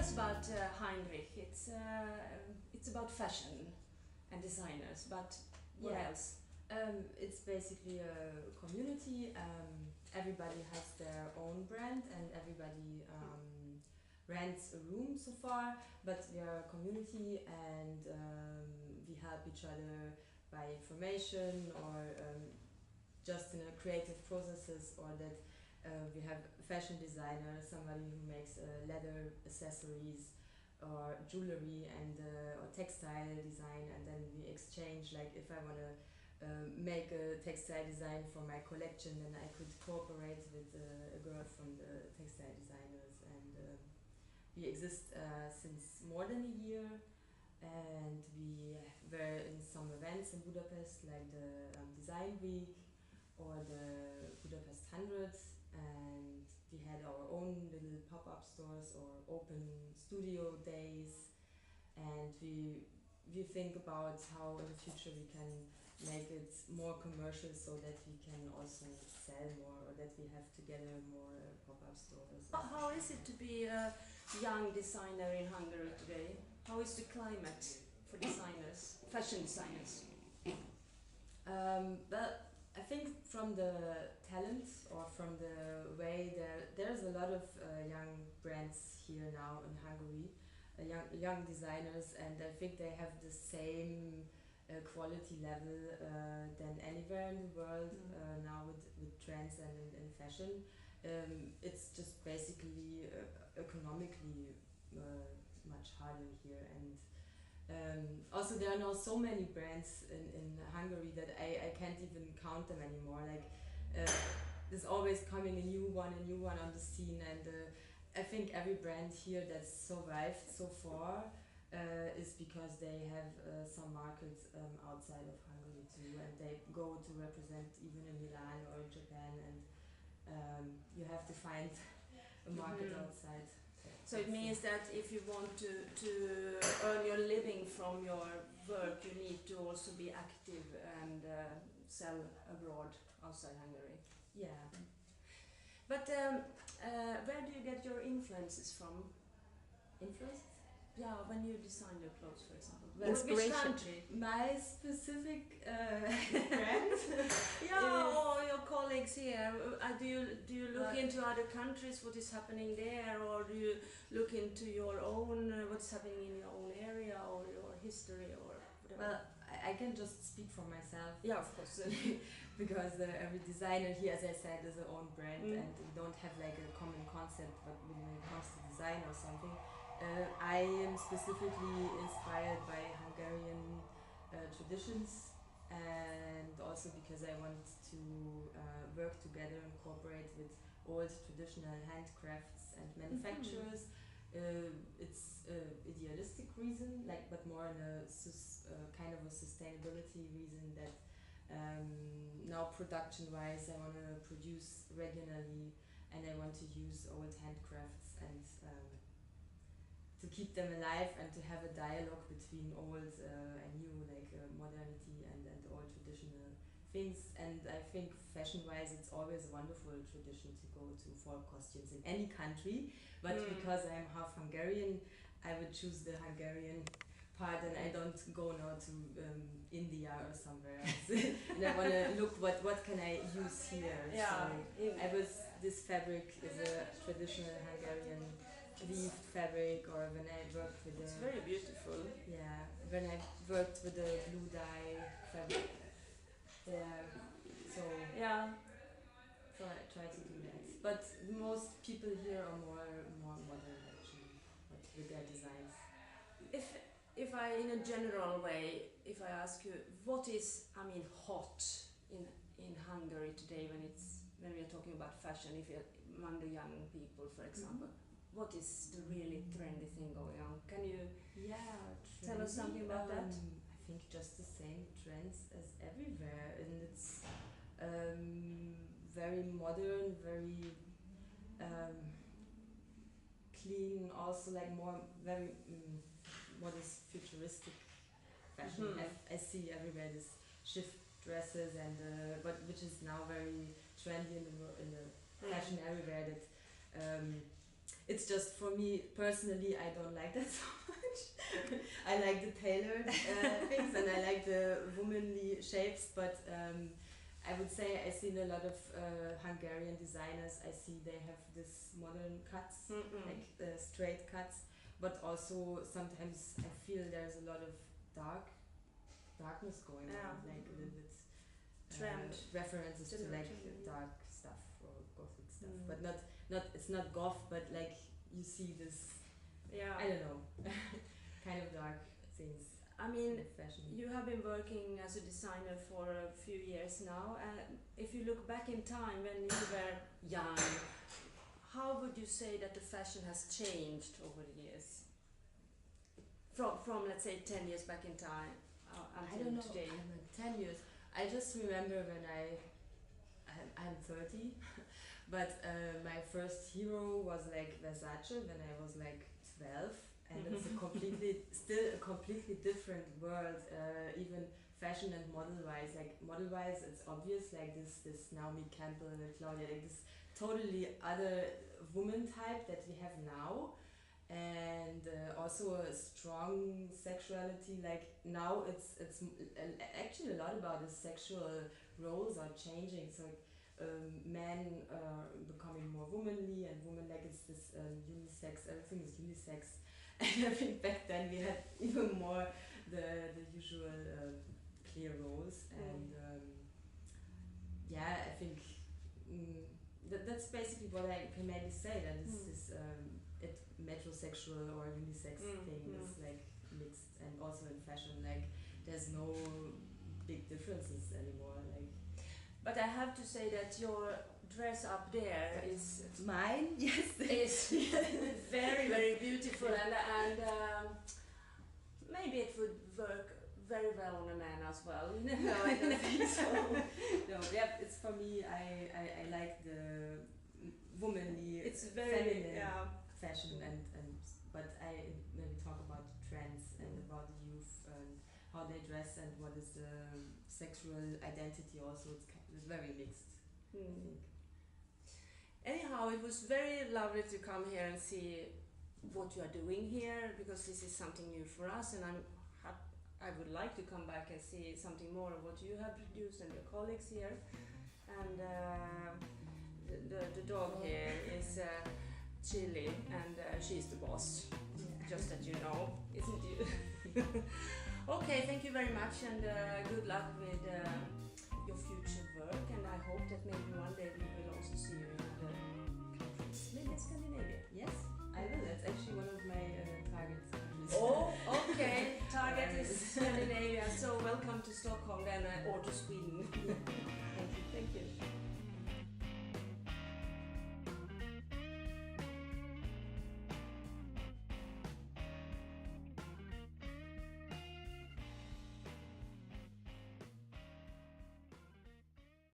us about Heinrich. It's about fashion and designers, but what else? It's basically a community. Everybody has their own brand and everybody rents a room so far, but we are a community and we help each other by information or just in a creative processes, or that we have a fashion designer, somebody who makes leather accessories or jewelry and or textile design, and then we exchange. Like if I want to make a textile design for my collection, then I could cooperate with a girl from the textile designers, and we exist since more than a year, and we were in some events in Budapest like the Design Week or the Budapest 100, and we had our own little pop-up stores or open studio days, and we think about how in the future we can make it more commercial so that we can also sell more, or that we have together more pop-up stores. How is it to be a young designer in Hungary today? How is the climate for designers, fashion designers? Well, I think from the talent or from the way there's a lot of young brands here now in Hungary, young designers, and I think they have the same quality level than anywhere in the world now with trends and in fashion. It's just basically economically much harder here, and also there are now so many brands in Hungary that I can't even count them anymore. Like there's always coming a new one on the scene, and I think every brand here that's survived so far is because they have some markets outside of Hungary too, and they go to represent even in Milan or in Japan, and you have to find a market outside. So it means that if you want to earn your living from your work, you need to also be active and sell abroad outside Hungary. Yeah. But where do you get your influences from? Influence? Yeah, when you design your clothes, for example. Which country? My specific brand? Yeah, or your colleagues here. Do you look into other countries, what is happening there, or do you look into your own, what's happening in your own area, or your history, or whatever? Well, I can just speak for myself. Yeah, of course. Because every designer here, as I said, is their own brand, and we don't have like a common concept, but when it comes to design or something, I am specifically inspired by Hungarian traditions, and also because I want to work together and cooperate with old traditional handcrafts and manufacturers. It's an idealistic reason, like, but more in a kind of a sustainability reason, that now production-wise I want to produce regionally, and I want to use old handcrafts and to keep them alive, and to have a dialogue between old and new, like modernity and old traditional things. And I think fashion-wise it's always a wonderful tradition to go to fall costumes in any country, but because I'm half Hungarian, I would choose the Hungarian part, and I don't go now to India or somewhere else. And I want to look what can I use here. Yeah. So this fabric is a traditional Hungarian weaved fabric, or when I worked with It's very beautiful. Yeah, when I worked with the blue dye fabric. Yeah. So Yeah. So I try to do that. But most people here are more modern actually, with their designs. If I, in a general way, if I ask you, what is, hot in Hungary today when we are talking about fashion, if you're among the young people, for example, what is the really trendy thing going on? Can you tell us something about that? I think just the same trends as everywhere, and it's very modern, very clean, also like very modest, futuristic fashion. I see everywhere this shift dresses, and which is now very trendy in the fashion everywhere, that it's just for me personally, I don't like that so much. I like the tailored things and I like the womanly shapes, but I would say I seen a lot of Hungarian designers. I see they have this modern cuts, like straight cuts, but also sometimes I feel there's a lot of darkness going on, like a little bit references to like dark stuff or gothic stuff, but not it's not goth, but like you see this, I don't know, kind of dark things. I mean, fashion. You have been working as a designer for a few years now, and if you look back in time when you were young, how would you say that the fashion has changed over the years? From let's say 10 years back in time until I don't know, today. 10 years. I just remember when I'm 30, but my first hero was like Versace when I was like 12. And it's still a completely different world, even fashion and model-wise. Like model-wise, it's obvious, like this Naomi Campbell and Claudia, like this totally other woman type that we have now, and also a strong sexuality. Like now, it's actually a lot about the sexual roles are changing. So men are becoming more womanly, and women, like it's this unisex. Everything is unisex. And I think back then we had even more the usual clear roles, and I think that's basically what I can maybe say, that this metrosexual or unisex thing is like mixed, and also in fashion, like there's no big differences anymore. Like, but I have to say that your dress up there is mine. Yes, is very, very beautiful, and maybe it would work very well on a man as well. No, I don't think so. No, yeah, it's for me. I like the womanly, it's very feminine fashion, but when we talk about trends and about the youth and how they dress and what is the sexual identity, also it's very mixed. I think. Anyhow, it was very lovely to come here and see what you are doing here, because this is something new for us, and I would like to come back and see something more of what you have produced and your colleagues here. And the dog here is Chili, and she's the boss, just that you know, isn't you? Okay, thank you very much, and good luck with your future work, and I hope that maybe one day we will also see you in other countries, maybe in Scandinavia. Yes, I will. That's actually one of my targets. Oh, okay. Target is Scandinavia, so welcome to Stockholm then, or to Sweden.